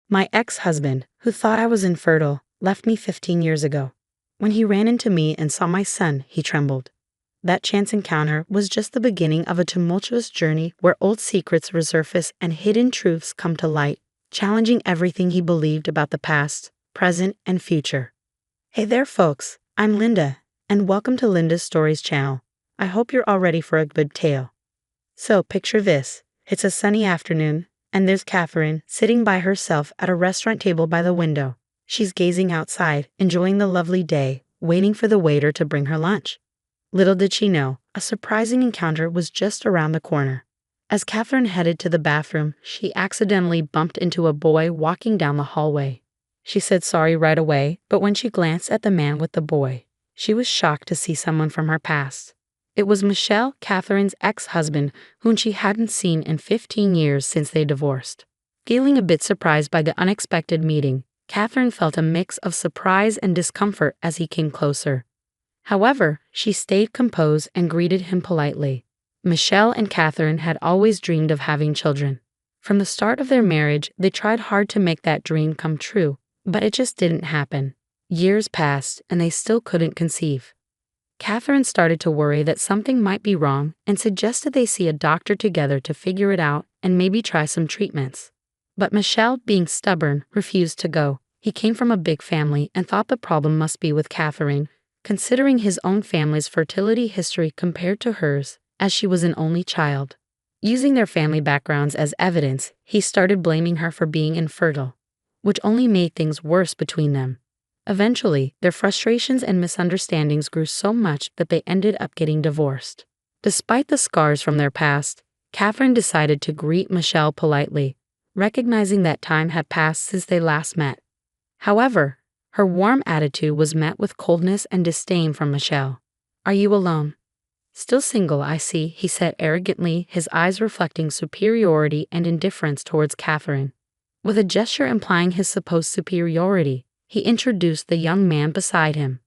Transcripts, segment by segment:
My ex-husband, who thought I was infertile, left me 15 years ago. When he ran into me and saw my son, he trembled. That chance encounter was just the beginning of a tumultuous journey where old secrets resurface and hidden truths come to light, challenging everything he believed about the past, present, and future. Hey there, folks. I'm Linda, and welcome to Linda's Stories channel. I hope you're all ready for a good tale. So picture this. It's a sunny afternoon, and there's Catherine sitting by herself at a restaurant table by the window. She's gazing outside, enjoying the lovely day, waiting for the waiter to bring her lunch. Little did she know, a surprising encounter was just around the corner. As Catherine headed to the bathroom, she accidentally bumped into a boy walking down the hallway. She said sorry right away, but when she glanced at the man with the boy, she was shocked to see someone from her past. It was Michelle, Catherine's ex-husband, whom she hadn't seen in 15 years since they divorced. Feeling a bit surprised by the unexpected meeting, Catherine felt a mix of surprise and discomfort as he came closer. However, she stayed composed and greeted him politely. Michelle and Catherine had always dreamed of having children. From the start of their marriage, they tried hard to make that dream come true, but it just didn't happen. Years passed, and they still couldn't conceive. Catherine started to worry that something might be wrong and suggested they see a doctor together to figure it out and maybe try some treatments. But Michelle, being stubborn, refused to go. He came from a big family and thought the problem must be with Catherine, considering his own family's fertility history compared to hers, as she was an only child. Using their family backgrounds as evidence, he started blaming her for being infertile, which only made things worse between them. Eventually, their frustrations and misunderstandings grew so much that they ended up getting divorced. Despite the scars from their past, Catherine decided to greet Michelle politely, recognizing that time had passed since they last met. However, her warm attitude was met with coldness and disdain from Michelle. "Are you alone?" "Still single, I see," he said arrogantly, his eyes reflecting superiority and indifference towards Catherine. With a gesture implying his supposed superiority, he introduced the young man beside him.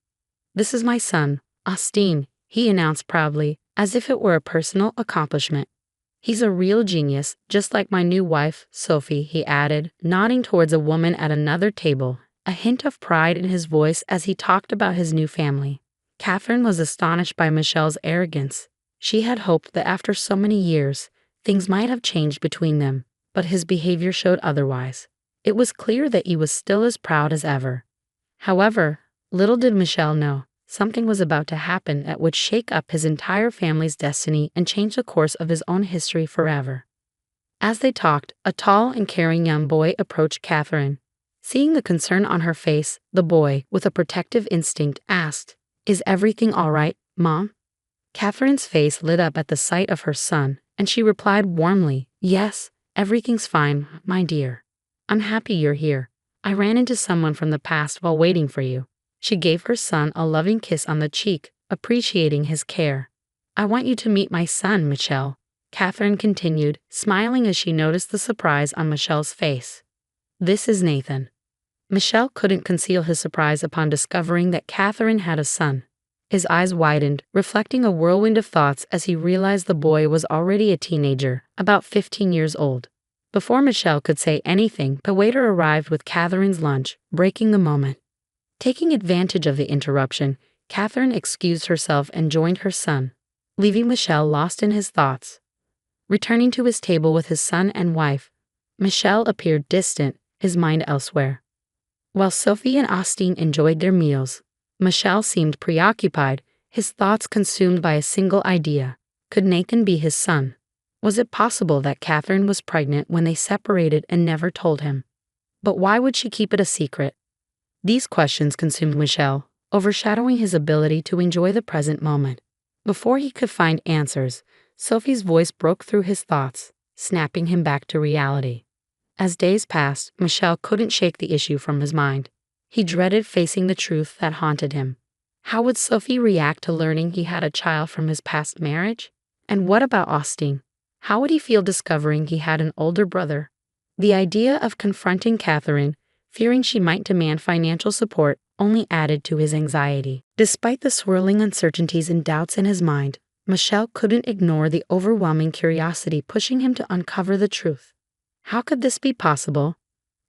"This is my son, Austin," he announced proudly, as if it were a personal accomplishment. "He's a real genius, just like my new wife, Sophie," he added, nodding towards a woman at another table, a hint of pride in his voice as he talked about his new family. Catherine was astonished by Michelle's arrogance. She had hoped that after so many years, things might have changed between them, but his behavior showed otherwise. It was clear that he was still as proud as ever. However, little did Michelle know, something was about to happen that would shake up his entire family's destiny and change the course of his own history forever. As they talked, a tall and caring young boy approached Catherine. Seeing the concern on her face, the boy, with a protective instinct, asked, "Is everything all right, Mom?" Catherine's face lit up at the sight of her son, and she replied warmly, "Yes, everything's fine, my dear. I'm happy you're here. I ran into someone from the past while waiting for you." She gave her son a loving kiss on the cheek, appreciating his care. "I want you to meet my son, Michelle," Catherine continued, smiling as she noticed the surprise on Michelle's face. "This is Nathan." Michelle couldn't conceal his surprise upon discovering that Catherine had a son. His eyes widened, reflecting a whirlwind of thoughts as he realized the boy was already a teenager, about 15 years old. Before Michelle could say anything, the waiter arrived with Catherine's lunch, breaking the moment. Taking advantage of the interruption, Catherine excused herself and joined her son, leaving Michelle lost in his thoughts. Returning to his table with his son and wife, Michelle appeared distant, his mind elsewhere. While Sophie and Austin enjoyed their meals, Michelle seemed preoccupied, his thoughts consumed by a single idea. Could Nathan be his son? Was it possible that Catherine was pregnant when they separated and never told him? But why would she keep it a secret? These questions consumed Michelle, overshadowing his ability to enjoy the present moment. Before he could find answers, Sophie's voice broke through his thoughts, snapping him back to reality. As days passed, Michelle couldn't shake the issue from his mind. He dreaded facing the truth that haunted him. How would Sophie react to learning he had a child from his past marriage? And what about Austin? How would he feel discovering he had an older brother? The idea of confronting Catherine, fearing she might demand financial support, only added to his anxiety. Despite the swirling uncertainties and doubts in his mind, Michelle couldn't ignore the overwhelming curiosity pushing him to uncover the truth. How could this be possible?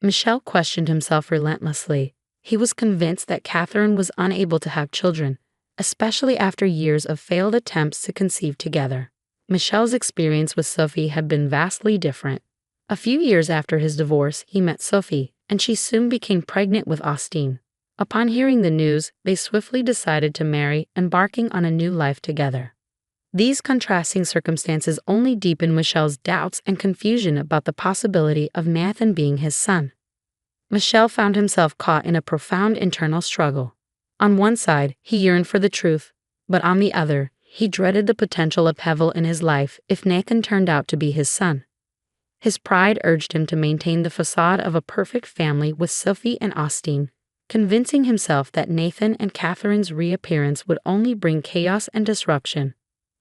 Michel questioned himself relentlessly. He was convinced that Catherine was unable to have children, especially after years of failed attempts to conceive together. Michel's experience with Sophie had been vastly different. A few years after his divorce, he met Sophie, and she soon became pregnant with Austin. Upon hearing the news, they swiftly decided to marry, embarking on a new life together. These contrasting circumstances only deepened Michel's doubts and confusion about the possibility of Nathan being his son. Michel found himself caught in a profound internal struggle. On one side, he yearned for the truth, but on the other, he dreaded the potential upheaval in his life if Nathan turned out to be his son. His pride urged him to maintain the facade of a perfect family with Sophie and Austin, convincing himself that Nathan and Catherine's reappearance would only bring chaos and disruption.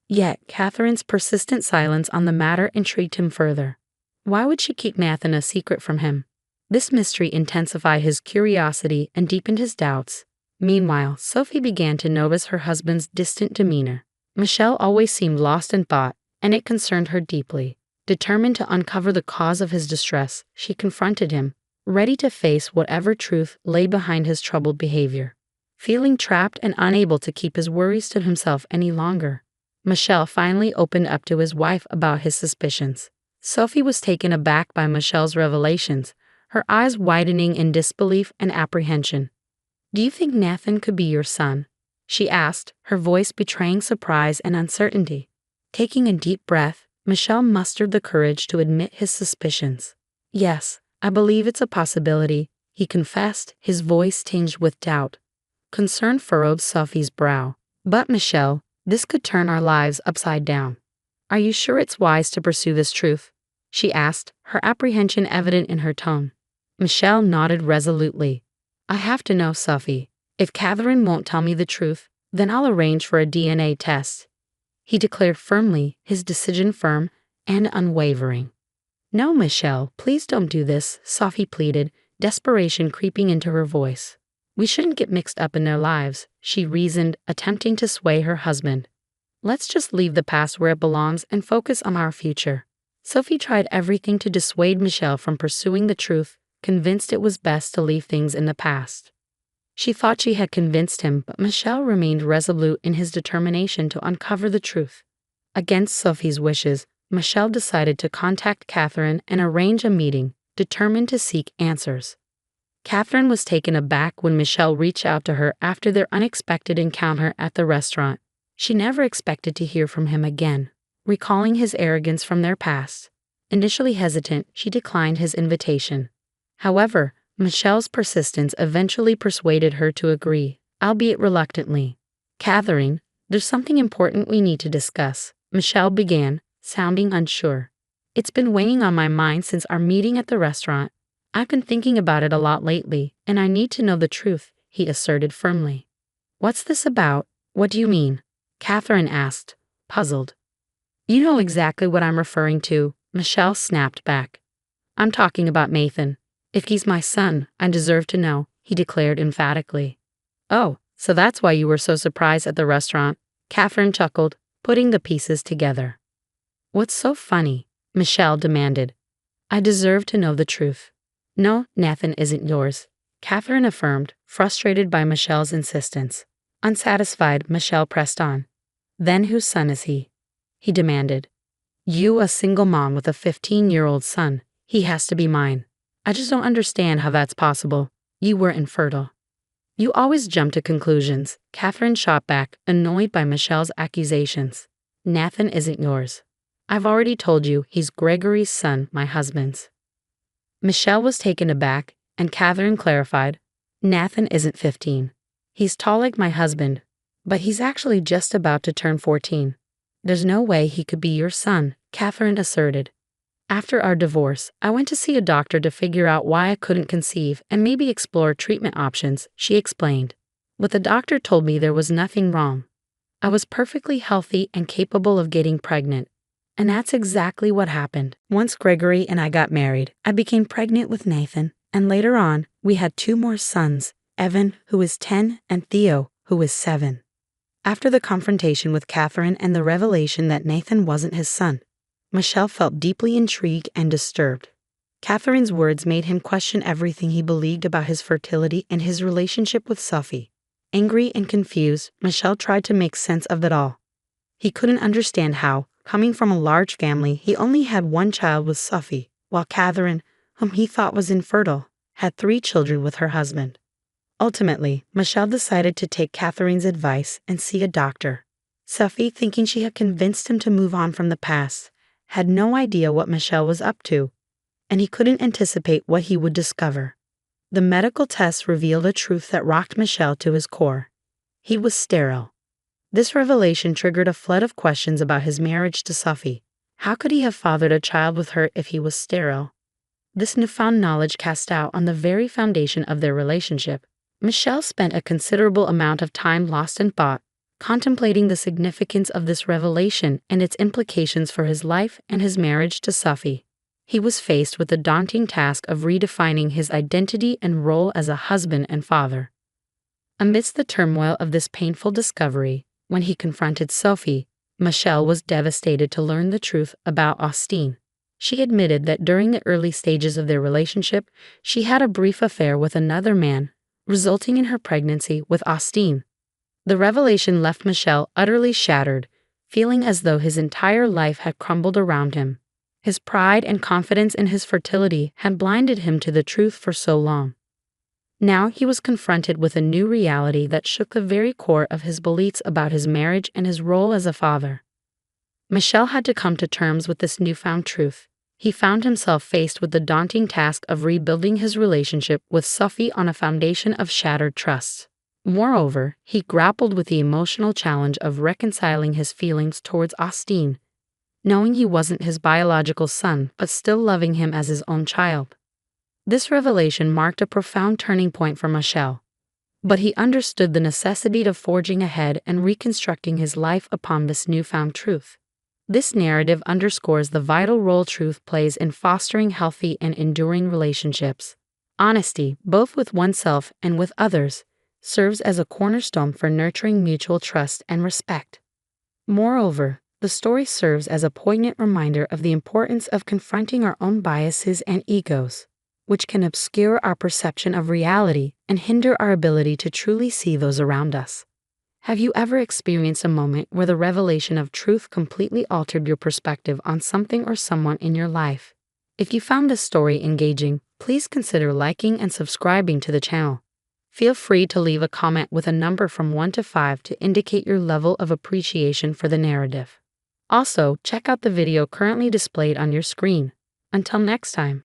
Yet, Catherine's persistent silence on the matter intrigued him further. Why would she keep Nathan a secret from him? This mystery intensified his curiosity and deepened his doubts. Meanwhile, Sophie began to notice her husband's distant demeanor. Michel always seemed lost in thought, and it concerned her deeply. Determined to uncover the cause of his distress, she confronted him, ready to face whatever truth lay behind his troubled behavior. Feeling trapped and unable to keep his worries to himself any longer, Michel finally opened up to his wife about his suspicions. Sophie was taken aback by Michel's revelations, her eyes widening in disbelief and apprehension. "Do you think Nathan could be your son?" she asked, her voice betraying surprise and uncertainty. Taking a deep breath, Michel mustered the courage to admit his suspicions. "Yes, I believe it's a possibility," he confessed, his voice tinged with doubt. Concern furrowed Sophie's brow. "But Michel, this could turn our lives upside down. Are you sure it's wise to pursue this truth?" she asked, her apprehension evident in her tone. Michel nodded resolutely. "I have to know, Sophie. If Catherine won't tell me the truth, then I'll arrange for a DNA test," he declared firmly, his decision firm and unwavering. "No, Michel, please don't do this," Sophie pleaded, desperation creeping into her voice. "We shouldn't get mixed up in their lives," she reasoned, attempting to sway her husband. "Let's just leave the past where it belongs and focus on our future." Sophie tried everything to dissuade Michel from pursuing the truth, convinced it was best to leave things in the past. She thought she had convinced him, but Michel remained resolute in his determination to uncover the truth. Against Sophie's wishes, Michel decided to contact Catherine and arrange a meeting, determined to seek answers. Catherine was taken aback when Michel reached out to her after their unexpected encounter at the restaurant. She never expected to hear from him again, recalling his arrogance from their past. Initially hesitant, she declined his invitation. However, Michel's persistence eventually persuaded her to agree, albeit reluctantly. "Catherine, there's something important we need to discuss," Michel began, sounding unsure. "It's been weighing on my mind since our meeting at the restaurant. I've been thinking about it a lot lately, and I need to know the truth," he asserted firmly. "What's this about? What do you mean?" Catherine asked, puzzled. "You know exactly what I'm referring to," Michel snapped back. "I'm talking about Nathan. If he's my son, I deserve to know," he declared emphatically. "Oh, so that's why you were so surprised at the restaurant," Catherine chuckled, putting the pieces together. "What's so funny?" Michel demanded. "I deserve to know the truth." "No, Nathan isn't yours," Catherine affirmed, frustrated by Michel's insistence. Unsatisfied, Michel pressed on. "Then whose son is he?" he demanded. "You, a single mom with a 15-year-old son. He has to be mine. I just don't understand how that's possible. You were infertile." "You always jump to conclusions," Catherine shot back, annoyed by Michel's accusations. "Nathan isn't yours. I've already told you he's Gregory's son, my husband's." Michel was taken aback, and Catherine clarified, "Nathan isn't 15. He's tall like my husband, but he's actually just about to turn 14. There's no way he could be your son," Catherine asserted. "After our divorce, I went to see a doctor to figure out why I couldn't conceive and maybe explore treatment options," she explained. "But the doctor told me there was nothing wrong. I was perfectly healthy and capable of getting pregnant. And that's exactly what happened. Once Gregory and I got married, I became pregnant with Nathan, and later on, we had 2 more sons, Evan, who is 10, and Theo, who is 7. After the confrontation with Catherine and the revelation that Nathan wasn't his son, Michel felt deeply intrigued and disturbed. Catherine's words made him question everything he believed about his fertility and his relationship with Sophie. Angry and confused, Michel tried to make sense of it all. He couldn't understand how, coming from a large family, he only had one child with Sophie, while Catherine, whom he thought was infertile, had 3 children with her husband. Ultimately, Michel decided to take Catherine's advice and see a doctor. Sophie, thinking she had convinced him to move on from the past, had no idea what Michel was up to, and he couldn't anticipate what he would discover. The medical tests revealed a truth that rocked Michel to his core. He was sterile. This revelation triggered a flood of questions about his marriage to Sophie. How could he have fathered a child with her if he was sterile? This newfound knowledge cast doubt on the very foundation of their relationship. Michel spent a considerable amount of time lost in thought, contemplating the significance of this revelation and its implications for his life and his marriage to Sophie. He was faced with the daunting task of redefining his identity and role as a husband and father. Amidst the turmoil of this painful discovery, when he confronted Sophie, Michel was devastated to learn the truth about Austine. She admitted that during the early stages of their relationship, she had a brief affair with another man, resulting in her pregnancy with Austine. The revelation left Michel utterly shattered, feeling as though his entire life had crumbled around him. His pride and confidence in his fertility had blinded him to the truth for so long. Now he was confronted with a new reality that shook the very core of his beliefs about his marriage and his role as a father. Michel had to come to terms with this newfound truth. He found himself faced with the daunting task of rebuilding his relationship with Sophie on a foundation of shattered trust. Moreover, he grappled with the emotional challenge of reconciling his feelings towards Austine, knowing he wasn't his biological son but still loving him as his own child. This revelation marked a profound turning point for Michel, but he understood the necessity of forging ahead and reconstructing his life upon this newfound truth. This narrative underscores the vital role truth plays in fostering healthy and enduring relationships. Honesty, both with oneself and with others, serves as a cornerstone for nurturing mutual trust and respect. Moreover, the story serves as a poignant reminder of the importance of confronting our own biases and egos, which can obscure our perception of reality and hinder our ability to truly see those around us. Have you ever experienced a moment where the revelation of truth completely altered your perspective on something or someone in your life? If you found this story engaging, please consider liking and subscribing to the channel. Feel free to leave a comment with a number from 1 to 5 to indicate your level of appreciation for the narrative. Also, check out the video currently displayed on your screen. Until next time.